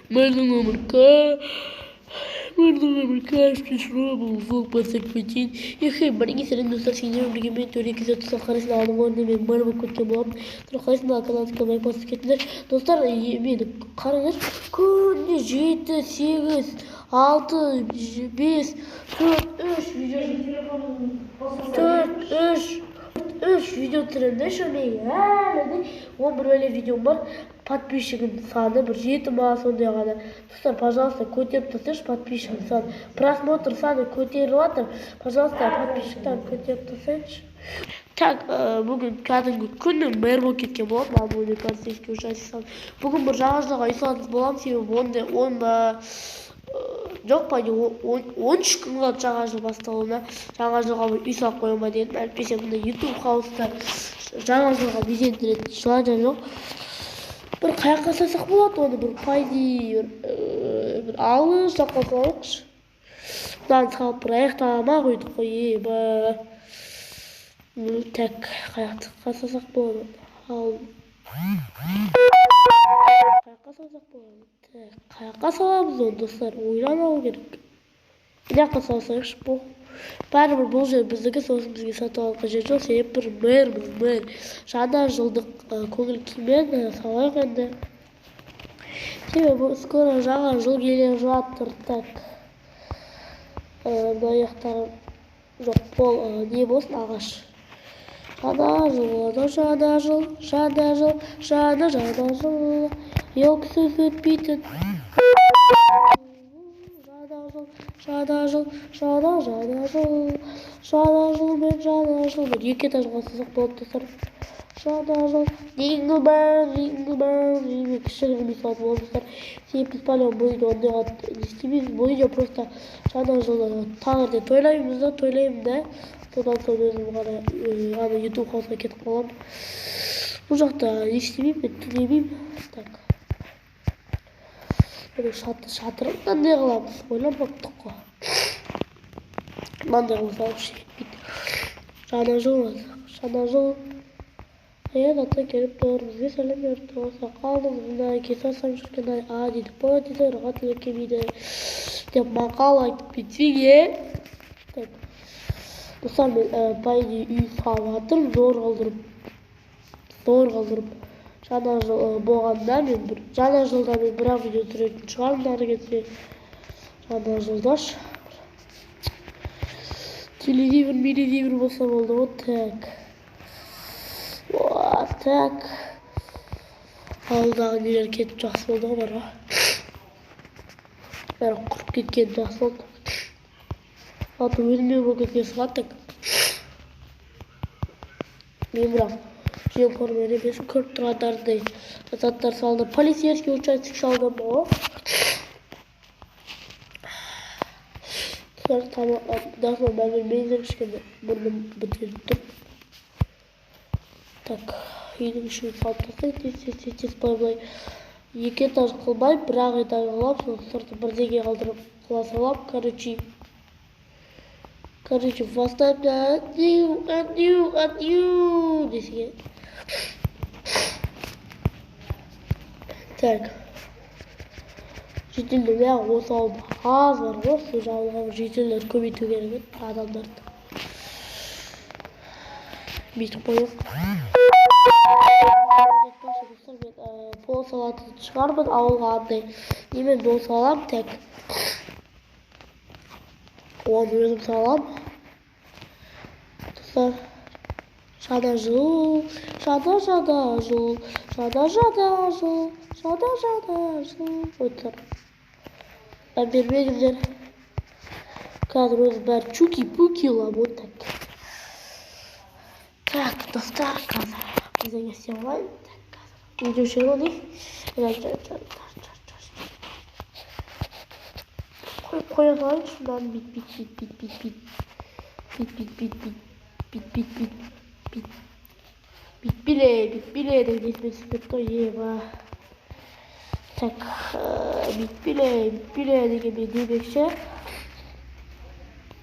Мэрдэн номер К. Мэрдэн номер К. Пришло, был звук подсекпетин. Ехай, барги сырын достар синер біргемен төрекі зәті сақарысын алым орны мен мәрмі көткен болам. Тұрақайсын каналдық лайк басып кетіңдер. Достар, мені қараңыз. Күнде 7, 8, 6, 5, 4, 3 видео түсіремін. Шамей әлі 11 бәле видеом бар. Подписчигім саны бір 7 ма сондай ғана. Достар, пожалуйста, көтеріп тұрсайшы подписчигім саны. Просмотр саны көтеріп жатыр. Пожалуйста, подписчиктан көтеріп тұрсайшы. Так, бүгін кәдімгі күннің мэр болып кеткен болады. Мамуны полицейский участок. Бүгін бір жаңажылға үй салатын болам, себебі онда жоқ па, 13 күн қалды жаңа жыл басталуына. Жаңа жылға бір үй салып қоям ба дедім. Әлбетте мында YouTube хауста жаңа жылға безендіретін жылanja жоқ. Bir қаяққа салсақ болады, оны бір пайди бір алыс жаққа салайықшы. Мынаны салып бір аяқтама қойдық қой. Так, қаяққа салсақ болады. Қаяққа салсақ болады. Қаяққа саламыз оны, достар, ойланау керек. Мынаяққа салсайықшы бұл. Бәрібір бұл жер біздікі, сосын бізге сатып алу қажет жоқ. Себебі бір мэрміз. Жаңа жылдық көңіл күймен салайық енді. Себебі скоро жаңа жыл келе жатыр. Так. Мына аяқтарым жоқ, бұл не болсын, ағаш. Жаңа жыл болады, жаңа жыл. Елкісіз өтпейтін. Жаңа жыл мен жаңа жыл. Екі этажға салсақ болады, достар. Жаңа жыл. Jingle bell. Кішігірім салып болады, достар. Себебі біз пәлем бұл үйде ондайға не істемейміз. Бұл үйде просто жаңа жылды таңертең тойлаймын да. Содан соң өзім ғана YouTube хаусқа кетіп қаламын. Бұл жақта не істемеймін, түнемеймін. Так. Шатырын қандай қыламыз? Ойлап баптық қой. Мынандай қылса жетпейді. Жаңа жыл. Ата келіп тұр, бізге сәлем берді. Осы қалдыңыз, кесе асам жүрген дейді. Бұл дейді, ұрға тілі келмейді. Деп мақал айтып кетсеге. Достар, мен пайди үй салып жатырмын, зор қалдырып. Жаңа жыл болғанда жаңа жылда мен бір видео түсіретін шығармын, ары кетсе жаңа жылдаш. Телевизор болса болды. Вот так. Ауылдағы нелер кетіп жақсы болды ғой, бар. Бәрі құрып кеткен жақсы болды. Аты өлмеу болып кеткен шығаттық. Мен бірақ жемқормен емес, көріп тұрғандардай заттар салды. Полицейский участок салды ма? Даже мәлімейді кішкене бұрным бітіріп тұр. Так, үйдің ішін салып тастайық, тез былай. Екі этаж қылмай, бір-ақ этаж қылап, соны сырты бірдеңе қалдырып қыла салап, короче, поставь на new десеге. Так. Жетілді ме, осы ауылда аз бар ғой, сол жағылған жетілдер көбейту керек адамдарды. Бүйтіп қойып. Мен пол салатын шығармын, ауылға андай. Немен пол салам, так. Оны өзім салам. Достар, жаңа жыл. Өттір. Мен бермедімдер. Қазір өзім бәрі чуки-пуки лам, вот так. Так, достар, қазір. Бізден естен олайын. Видео шеруі дейін. Қоя салайын, шындан Битпиле деген есіме түсіп тұр, еба. Так, битпиле деген мен демекші.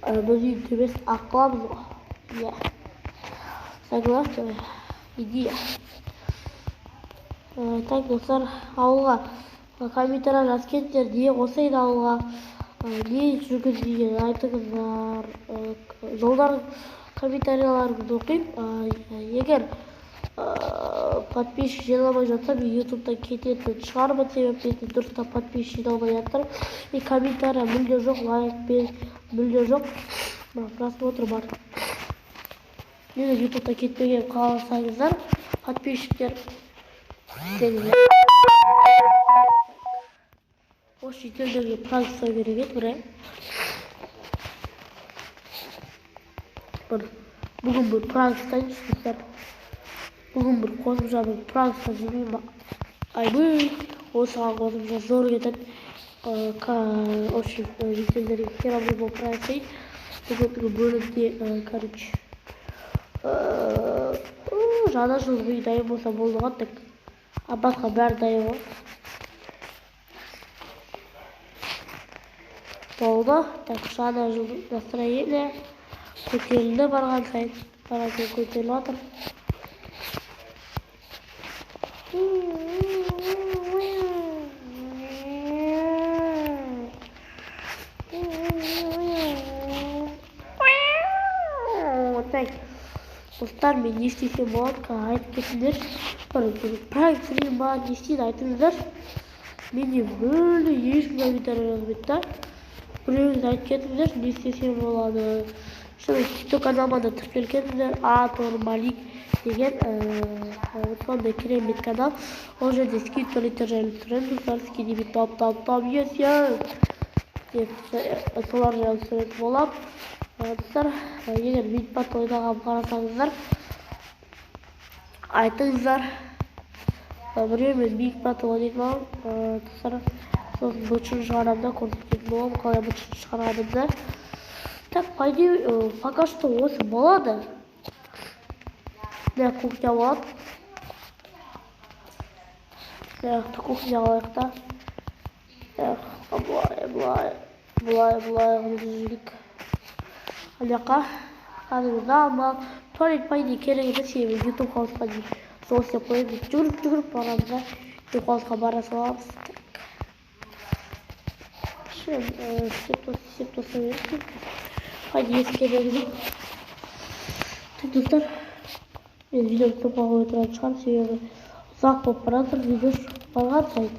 Бұл үйін төбесін аққыламыз ғой. Согласны? Идея. Так, достар, ауылға комментария жазып кетіңдер, не қосайын ауылға, не жүргізбеген айтыңыздар. Жолдар комментарияларыңызды оқимын. Егер подписчик жиналамай жатса, мен ютубтан кететін шығармын, себебі дұрыстап подписчик жиналмай жатыр. И комментария мүлде жоқ, лайк мүлде жоқ, просмотр бар. Мені ютубтан кетпеген қаласаңыздар, подписчиктер осы шетелдерге пранк жасау керек еді, бүгін бір пранк жасайыншы достар. Бүгін бір қосымша бір пранк жасап жүрмеймін ба? Айбай, осыған қосымша зор кетеді. Общем, шетелдерге херобрый болып пранк жасайын. Бүгінгі бөлімде, короче, жаңа жыл ғой дайын болса болды ғой, так. А басқа бәрі дайын ғой. Болды. Так, жаңа жыл настроение көтерілді барған сайын. Барған сайын көтеріліп жатыр. Так, достар, мен не істесем болады, айтып кетіңдер. Пранк түсірейін ба, не істейін айтыңыздар. Менде мүлде ешкім комментарий жазбайды да. Біреуіңіз айтып кетіңдер, не істесем болады. Шын тик-ток каналыма да тіркелгенсіздер, Малик деген сондай керемет канал. Ол жерде скидкалар жайлы түсіремін, достар, скидебит там есть я. Солар жайлы түсіретін боламын. Достар, егер Витпат ойнаған қарасаңыздар, айтыңыздар. Біреу мен Витпат ойнайтын боламын. Достар, сосын бұлшын шығарамда көрсететін боламын, қалай бұлшын шығарамда. Так, пойди, пока что осы болады. Мына кухня болады. Мына кухня алайық та. Бұлай жүрейік. Аляқа, қазір алма, туалет пойди керек емес, себебі ютуб хаусқа дейін сол істеп қойып, жүгіріп барамыз да, ютуб хаусқа бара саламыз. Септоса беріп, пойди есі керегі. Так, достар, мен видеоны топқа қойып тұратын шығарым, себебі ұзақ болып баратыр, видео барған сайт.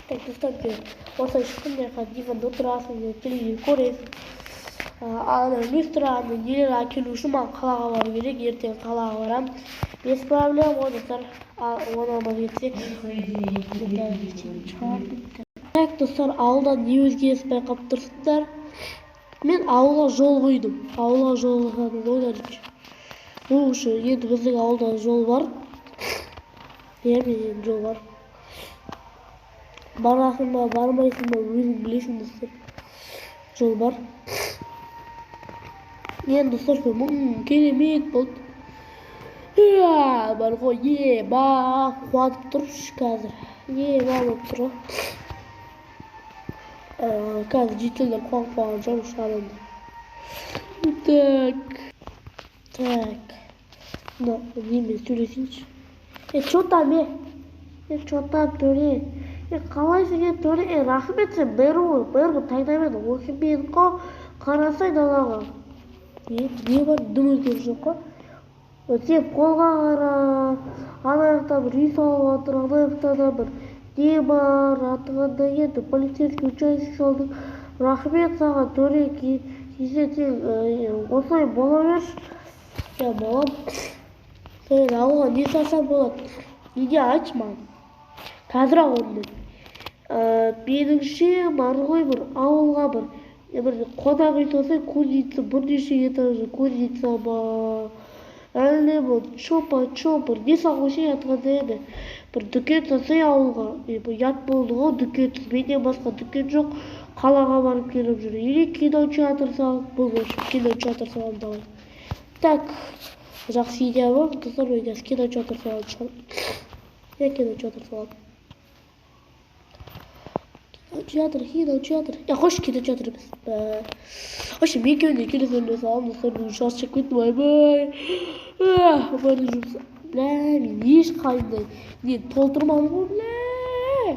Так, достар, осылай шыққын, диванда отырасың, телевизор көресің. Люстраны нелер әкелу үшін маған қалаға бару керек, ертең қалаға барам. Без проблем ғой, достар. Оны алмай кетсе. Так, достар, ауылдан не өзгеріс байқап тұрсыңдар. Мен ауылға жол қойдым. Ауылға жол қойдым, ойладымшы. Бұл үшін енді біздің ауылда жол бар. Мен жол бар. Барасың ба, бармайсың ба, өзің білесің, достар. Жол бар. Енді достар, керемет болды. Бар ғой, қуанып тұршы қазір. Болып тұр. Қазір жетілдер қуанып жұмыс шығарымды. Так. Немен сөйлесейінші. Чо там, төре? Қалайсың, төре? Рахмет сен, бәрі ғой таңдамеді. Осы мен қарасай далаға. Не бар, дүмірген жоқ қой. Сен қолға қара, анаяқта бір үй салып жатыр, анаяқта да бір не бар, атығанда енді полицейский участок салдың. Рахмет саған, төре, кейсе сен осылай бола берші. Балам, сен ауылға не салсам болады? Неге айтшы маған? Қазір ауылмен. Меніңше бар ғой бір ауылға бір қонақ үй салсаң, кузница, бірнеше этажды кузница ба, әлде бұл чопа, не салғышын атқанда еді. Бір дүкен салсаң ауылға, ят болды ғой, дүкен, менен басқа дүкен жоқ, қалаға барып келіп жүр. Или кинотеатр салып, бұл кинотеатр салам давай. Так, жақсы идея бар, достар, мен қазір кинотеатр салып шығарым. Кинотеатр салам. Кинотеатр. Қойшы кинотеатр емес. Вообще, мен кеуінде телефонды салам, достар, бүгін шаршап кеттім, айбай. Бәрі жұмыс. бля, мен ешқандай не толтырмадым ғой, бля.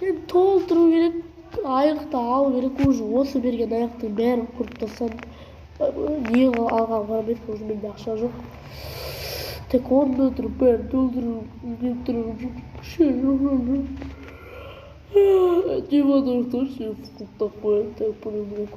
Енді толтыру керек, аяқты алу керек, уже осы берген аяқтың бәрін құрып тастадым. Не алған қарамайды, уже менде ақша жоқ. Тек орнында тұрып бәрін толтырып не водоростар себе вкуп такое, так по-моему,